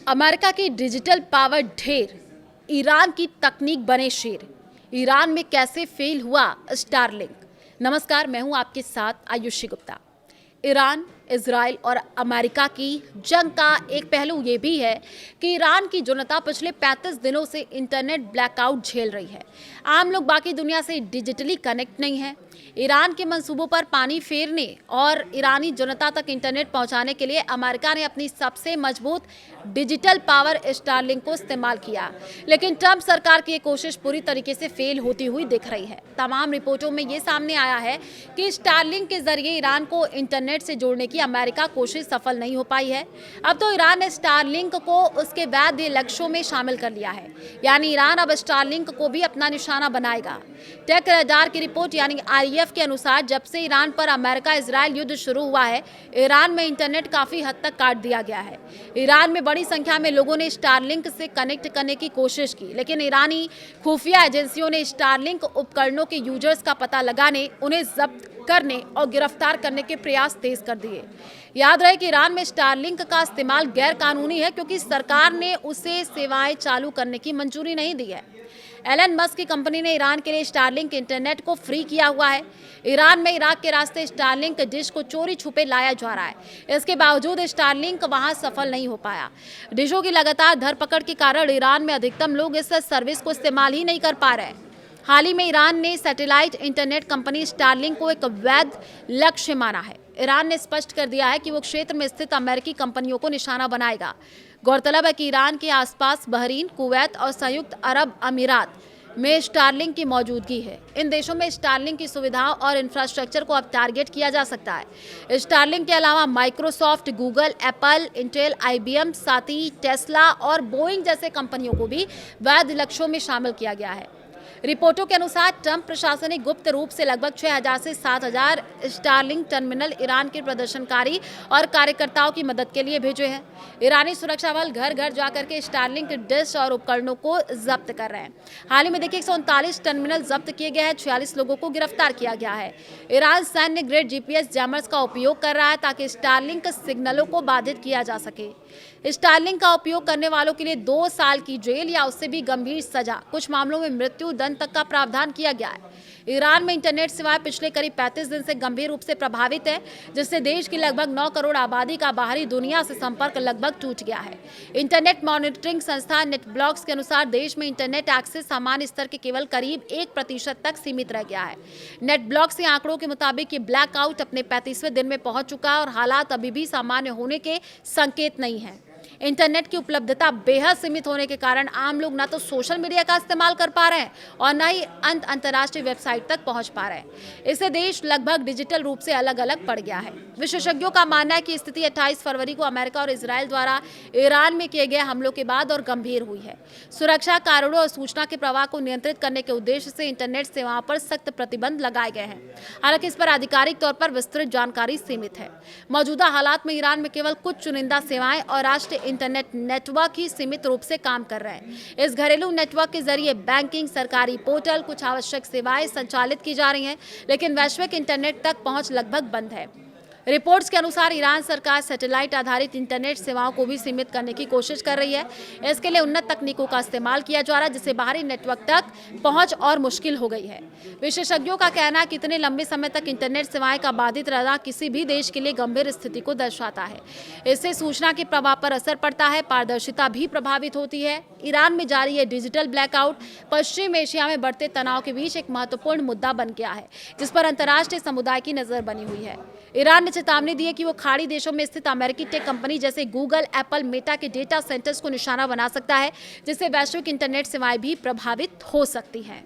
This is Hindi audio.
अमेरिका की डिजिटल पावर ढेर, ईरान की तकनीक बने शेर। ईरान में कैसे फेल हुआ स्टारलिंक। नमस्कार, मैं हूं आपके साथ आयुषी गुप्ता। ईरान, इजराइल और अमेरिका की जंग का एक पहलू ये भी है कि ईरान की जनता पिछले 35 दिनों से इंटरनेट ब्लैकआउट झेल रही है। आम लोग बाकी दुनिया से डिजिटली कनेक्ट नहीं है। ईरान के मंसूबों पर पानी फेरने और ईरानी जनता तक इंटरनेट पहुंचाने के लिए अमेरिका ने अपनी सबसे मजबूत डिजिटल पावर स्टारलिंक को इस्तेमाल किया, लेकिन ट्रंप सरकार की ये कोशिश पूरी तरीके से फेल होती हुई दिख रही है। तमाम रिपोर्टों में ये सामने आया है कि स्टारलिंक के जरिए ईरान को इंटरनेट से जोड़ने की अमेरिका कोशिश सफल नहीं हो पाई है। अब तो ईरान ने स्टारलिंक को उसके वैध लक्ष्यों में शामिल कर लिया है, यानी ईरान अब स्टारलिंक को भी अपना निशाना बनाएगा। टेक रडार की रिपोर्ट यानी आईएफ के अनुसार जब से ईरान पर अमेरिका इजराइल युद्ध शुरू हुआ है, ईरान में इंटरनेट काफी हद तक काट दिया गया है। ईरान में बड़ी संख्या में लोगों ने स्टारलिंक से कनेक्ट करने की कोशिश की, लेकिन ईरानी खुफिया एजेंसियों ने स्टारलिंक उपकरणों के यूजर्स का पता लगाने, उन्हें जब्त करने और गिरफ्तार करने के प्रयास तेज कर दिए। याद रहे कि ईरान में स्टारलिंक का इस्तेमाल गैर कानूनी है, क्योंकि सरकार ने उसे सेवाएं चालू करने की मंजूरी नहीं दी है। एलन मस्क की कंपनी ने ईरान के लिए स्टारलिंक इंटरनेट को फ्री किया हुआ है। ईरान में इराक के रास्ते स्टारलिंक डिश को चोरी छुपे लाया जा रहा है। इसके बावजूद स्टारलिंक वहां सफल नहीं हो पाया। डिशों की लगातार धरपकड़ के कारण ईरान में अधिकतम लोग इस सर्विस को इस्तेमाल ही नहीं कर पा रहे हैं। हाल ही में ईरान ने सैटेलाइट इंटरनेट कंपनी स्टारलिंक को एक वैध लक्ष्य माना है। ईरान ने स्पष्ट कर दिया है कि वो क्षेत्र में स्थित अमेरिकी कंपनियों को निशाना बनाएगा। गौरतलब है कि ईरान के आसपास बहरीन, कुवैत और संयुक्त अरब अमीरात में स्टारलिंक की मौजूदगी है। इन देशों में स्टारलिंक की सुविधाओं और इंफ्रास्ट्रक्चर को अब टारगेट किया जा सकता है। स्टारलिंक के अलावा Microsoft, Google, Apple, Intel, IBM, साथ ही टेस्ला और बोइंग जैसे कंपनियों को भी वैध लक्ष्यों में शामिल किया गया है। रिपोर्टों के अनुसार ट्रंप प्रशासन ने गुप्त रूप से लगभग 6000 से 7000 स्टारलिंक टर्मिनल ईरान के प्रदर्शनकारी और कार्यकर्ताओं की मदद के लिए भेजे हैं। ईरानी सुरक्षा बल घर घर जाकर के स्टारलिंक डिश और उपकरणों को जब्त कर रहे हैं। हाल ही में देखिए 139 टर्मिनल जब्त किए गए हैं, 46 लोगों को गिरफ्तार किया गया है। ईरान सैन्य ग्रेड जीपीएस जैमर्स का उपयोग कर रहा है ताकि स्टारलिंक सिग्नलों को बाधित किया जा सके। स्टारलिंक का उपयोग करने वालों के लिए 2 साल की जेल या उससे भी गंभीर सजा, कुछ मामलों में मृत्यु दंड तक का प्रावधान किया गया है। ईरान में इंटरनेट सेवाएं पिछले करीब 35 दिन से गंभीर रूप से प्रभावित है, जिससे देश की लगभग 9 करोड़ आबादी का बाहरी दुनिया से संपर्क लगभग टूट गया है। इंटरनेट मॉनिटरिंग संस्था नेटब्लॉक्स के अनुसार देश में इंटरनेट एक्सेस सामान्य स्तर के केवल करीब 1% तक सीमित रह गया है। नेटब्लॉक्स के आंकड़ों के मुताबिक ये ब्लैकआउट अपने 35वें दिन में पहुंच चुका है और हालात अभी भी सामान्य होने के संकेत नहीं है। इंटरनेट की उपलब्धता बेहद सीमित होने के कारण आम लोग ना तो सोशल मीडिया का इस्तेमाल कर पा रहे हैं और ना ही अंतर्राष्ट्रीय वेबसाइट तक पहुंच पा रहे हैं। इससे देश लगभग डिजिटल रूप से अलग अलग पड़ गया है। विशेषज्ञों का मानना है कि स्थिति 28 फरवरी को अमेरिका और इजराइल द्वारा ईरान में किए गए हमलों के बाद और गंभीर हुई है। सुरक्षा कारणों और सूचना के प्रवाह को नियंत्रित करने के उद्देश्य से इंटरनेट सेवाओं पर सख्त प्रतिबंध लगाए गए हैं। हालांकि इस पर आधिकारिक तौर पर विस्तृत जानकारी सीमित है। मौजूदा हालात में ईरान में केवल कुछ चुनिंदा सेवाएं और राष्ट्रीय इंटरनेट नेटवर्क ही सीमित रूप से काम कर रहे हैं। इस घरेलू नेटवर्क के जरिए बैंकिंग, सरकारी पोर्टल, कुछ आवश्यक सेवाएं संचालित की जा रही हैं, लेकिन वैश्विक इंटरनेट तक पहुंच लगभग बंद है। रिपोर्ट्स के अनुसार ईरान सरकार सैटेलाइट आधारित इंटरनेट सेवाओं को भी सीमित करने की कोशिश कर रही है। इसके लिए उन्नत तकनीकों का इस्तेमाल किया जा रहा है, जिससे बाहरी नेटवर्क तक पहुंच और मुश्किल हो गई है। विशेषज्ञों का कहना है कि इतने लंबे समय तक इंटरनेट सेवाएं का बाधित रहना किसी भी देश के लिए गंभीर स्थिति को दर्शाता है। इससे सूचना के प्रवाह पर असर पड़ता है, पारदर्शिता भी प्रभावित होती है। ईरान में जारी ये डिजिटल ब्लैकआउट पश्चिम एशिया में बढ़ते तनाव के बीच एक महत्वपूर्ण मुद्दा बन गया है, जिस पर अंतर्राष्ट्रीय समुदाय की नजर बनी हुई है। ईरान ने चेतावनी दी है कि वो खाड़ी देशों में स्थित अमेरिकी टेक कंपनी जैसे गूगल, एप्पल, मेटा के डेटा सेंटर्स को निशाना बना सकता है, जिससे वैश्विक इंटरनेट सेवाएं भी प्रभावित हो सकती हैं।